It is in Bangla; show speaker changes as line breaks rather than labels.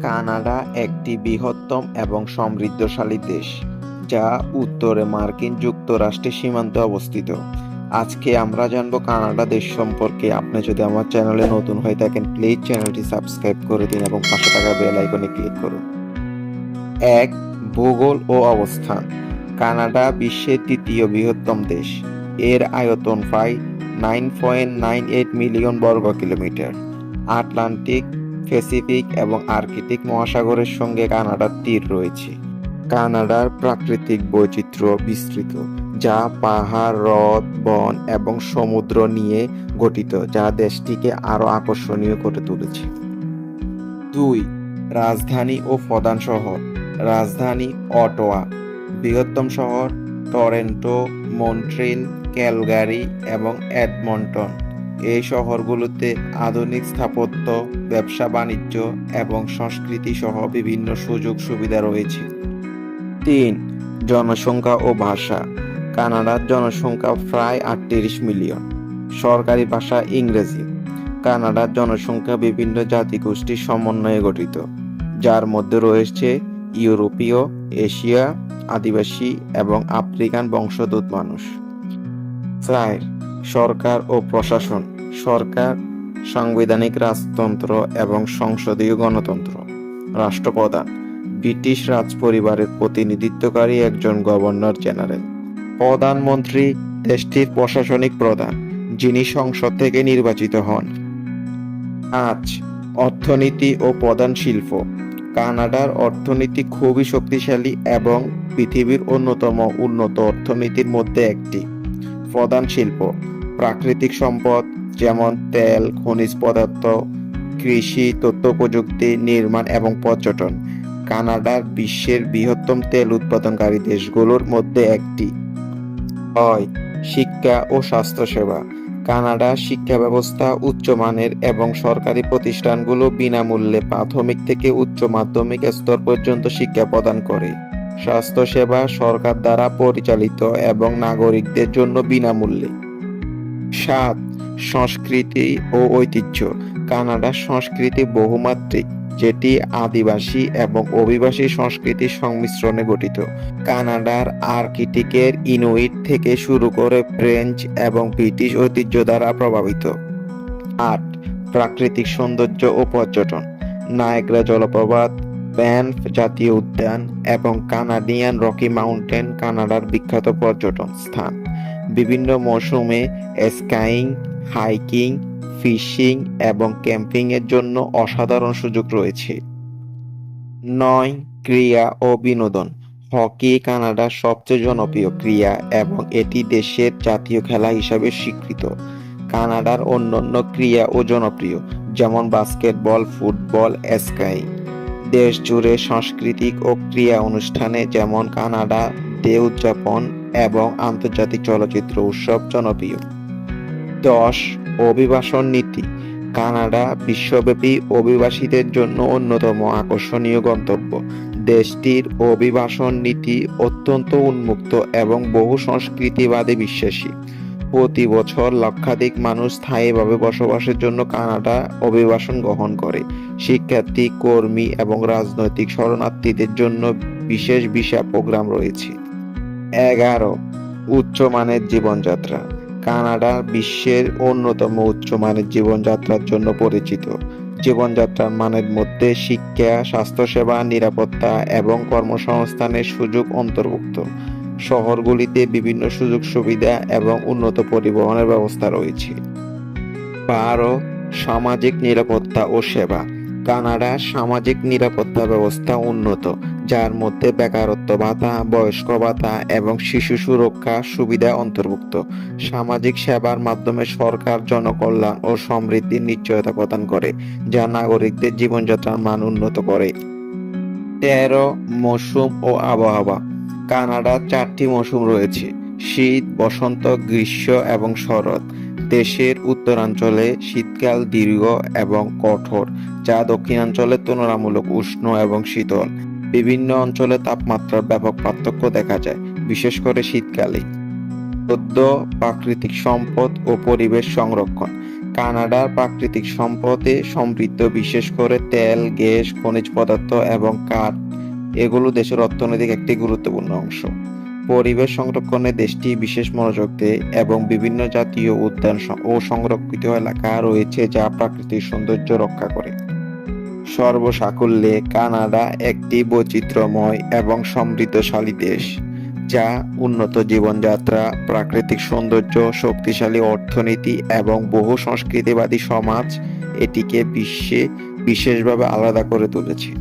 কানাডা একটি বৃহত্তম এবং সমৃদ্ধশালী দেশ, যা উত্তরে মার্কিন যুক্তরাষ্ট্রের সীমান্তে অবস্থিত। আজকে আমরা জানবো কানাডা দেশ সম্পর্কে। আপনি যদি আমার চ্যানেলে নতুন হয়ে থাকেন, প্লিজ চ্যানেলটি সাবস্ক্রাইব করে দিন এবং পাশে থাকা বেল আইকনে ক্লিক করুন। ১. ভূগোল ও অবস্থান। কানাডা বিশ্বের তৃতীয় বৃহত্তম দেশ। এর আয়তন প্রায় 9.98 মিলিয়ন বর্গ কিলোমিটার। আটলান্টিক, প্যাসিফিক এবং আর্কটিক মহাসাগরের সঙ্গে কানাডার তীর রয়েছে। কানাডার প্রাকৃতিক বৈচিত্র্য বিস্তৃত, যা পাহাড়, হ্রদ, বন এবং সমুদ্র নিয়ে গঠিত, যা দেশটিকে আরও আকর্ষণীয় করে তুলেছে। ২. রাজধানী ও প্রধান শহর। রাজধানী অটোয়া। বৃহত্তম শহর টরন্টো, মন্ট্রিল, ক্যালগারি এবং এডমন্টন। এই শহরগুলোতে আধুনিক স্থাপত্য, ব্যবসা বাণিজ্য এবং সংস্কৃতি সহ বিভিন্ন সুযোগ সুবিধা রয়েছে। ৩. জনসংখ্যা ও ভাষা। কানাডার জনসংখ্যা প্রায় 38 মিলিয়ন। সরকারি ভাষা ইংরেজি। কানাডার জনসংখ্যা বিভিন্ন জাতিগোষ্ঠীর সমন্বয়ে গঠিত, যার মধ্যে রয়েছে ইউরোপীয়, এশিয়া, আদিবাসী এবং আফ্রিকান বংশোদ্ভূত মানুষ। ৪. সরকার ও প্রশাসন। সরকার সাংবিধানিক রাজতন্ত্র এবং সংসদীয় গণতন্ত্র। রাষ্ট্রপ্রধান ব্রিটিশ রাজ পরিবারের প্রতিনিধিত্বকারী একজন গভর্নর জেনারেল। প্রধানমন্ত্রী দেশটির প্রশাসনিক প্রধান, যিনি সংসদ থেকে নির্বাচিত হন। ৫. অর্থনীতি ও প্রধান শিল্প। কানাডার অর্থনীতি খুবই শক্তিশালী এবং পৃথিবীর অন্যতম উন্নত অর্থনীতির মধ্যে একটি। প্রধান শিল্প প্রাকৃতিক সম্পদ, যেমন তেল, খনিজ পদার্থ, কৃষি, তথ্য প্রযুক্তি, নির্মাণ এবং পর্যটন। কানাডার বিশ্বের বৃহত্তম তেল উৎপাদনকারী দেশগুলোর মধ্যে একটি। ৬. শিক্ষা ও স্বাস্থ্যসেবা। কানাডার শিক্ষা ব্যবস্থা উচ্চমানের এবং সরকারি প্রতিষ্ঠানগুলো বিনামূল্যে প্রাথমিক থেকে উচ্চ মাধ্যমিক স্তর পর্যন্ত শিক্ষা প্রদান করে। স্বাস্থ্যসেবা সরকার দ্বারা পরিচালিত এবং নাগরিকদের জন্য বিনামূল্যে। ৭. সংস্কৃতি ও ঐতিহ্য। কানাডার সংস্কৃতি বহুমাত্রিক, যেটি আদিবাসী এবং অভিবাসী সংস্কৃতির সংমিশ্রণে গঠিত। কানাডার আর্কটিকের ইনুইট থেকে শুরু করে ফ্রেঞ্চ এবং ব্রিটিশ ঐতিহ্য দ্বারা প্রভাবিত। ৮. প্রাকৃতিক সৌন্দর্য ও পর্যটন। নায়াগ্রা জলপ্রপাত, ব্যানফ জাতীয় উদ্যান এবং কানাডিয়ান রকি মাউন্টেন কানাডার বিখ্যাত পর্যটন স্থান। বিভিন্ন মৌসুমে স্কাইং, হাইকিং, ফিশিং এবং ক্যাম্পিং এর জন্য অসাধারণ সুযোগ রয়েছে। ৯. ক্রীড়া ও বিনোদন। হকি কানাডার সবচেয়ে জনপ্রিয় ক্রীড়া এবং এটি দেশের জাতীয় খেলা হিসাবে স্বীকৃত। কানাডার অন্যান্য ক্রীড়াও জনপ্রিয়, যেমন বাস্কেটবল, ফুটবল, স্কাইং। দেশ জুড়ে সাংস্কৃতিক ও ক্রীড়া অনুষ্ঠানে যেমন কানাডা ডে উদযাপন এবং আন্তর্জাতিক চলচ্চিত্র উৎসব জনপ্রিয়। ১০. অভিবাসন নীতি। কানাডা বিশ্বব্যাপী অভিবাসীদের জন্য অন্যতম আকর্ষণীয় গন্তব্য। দেশটির অভিবাসন নীতি অত্যন্ত উন্মুক্ত এবং বহু সংস্কৃতিবাদে বিশ্বাসী। প্রতি বছর লক্ষাধিক মানুষ স্থায়ীভাবে বসবাসের জন্য কানাডা অভিবাসন গ্রহণ করে। শিক্ষার্থী, কর্মী এবং রাজনৈতিক শরণার্থীদের জন্য বিশেষ ভিসা প্রোগ্রাম রয়েছে। ১১. উচ্চমানের জীবনযাত্রা। কানাডা বিশ্বের অন্যতম উচ্চমানের জীবনযাত্রার জন্য পরিচিত। জীবনযাত্রার মানের মধ্যে শিক্ষা, স্বাস্থ্যসেবা, নিরাপত্তা এবং কর্মসংস্থানের সুযোগ অন্তর্ভুক্ত। শহরগুলিতে বিভিন্ন সুযোগ সুবিধা এবং উন্নত পরিবহনের ব্যবস্থা রয়েছে। ১২. সামাজিক নিরাপত্তা ও সেবা। কানাডার সামাজিক নিরাপত্তা ব্যবস্থা উন্নত, যার মধ্যে বেকারত্ব ভাতা, বয়স্ক ভাতা এবং শিশু সুরক্ষা সুবিধা অন্তর্ভুক্ত। সামাজিক সেবার মাধ্যমে সরকার জনকল্যাণ ও সমৃদ্ধির নিশ্চয়তা প্রদান করে, যা নাগরিকদের জীবনযাত্রার মান উন্নত করে। ১৩. মৌসুম ও আবহাওয়া। কানাডার ৪টি মৌসুম রয়েছে: শীত, বসন্ত, গ্রীষ্ম এবং শরৎ। দেশের উত্তরাঞ্চলে শীতকাল দীর্ঘ এবং কঠোর, যা দক্ষিণাঞ্চলে তুলনামূলক উষ্ণ এবং শীতল। বিভিন্ন অঞ্চলে তাপমাত্রার ব্যাপক পার্থক্য দেখা যায়, বিশেষ করে শীতকালে। ১৪. প্রাকৃতিক সম্পদ ও পরিবেশ সংরক্ষণ। কানাডার প্রাকৃতিক সম্পদে সমৃদ্ধ, বিশেষ করে তেল, গ্যাস, খনিজ পদার্থ এবং কাঠ। এগুলো দেশের অর্থনৈতিক একটি গুরুত্বপূর্ণ অংশ। পরিবেশ সংরক্ষণে দেশটি বিশেষ মনোযোগ দেয় এবং বিভিন্ন জাতীয় উদ্যান ও সংরক্ষিত এলাকা রয়েছে যা প্রাকৃতিক সৌন্দর্য রক্ষা করে। সর্বসাকুল্যে কানাডা একটি বৈচিত্র্যময় এবং সমৃদ্ধশালী দেশ, যা উন্নত জীবনযাত্রা, প্রাকৃতিক সৌন্দর্য, শক্তিশালী অর্থনীতি এবং বহু সংস্কৃতিবাদী সমাজ এটিকে বিশ্বে বিশেষভাবে আলাদা করে তুলেছে।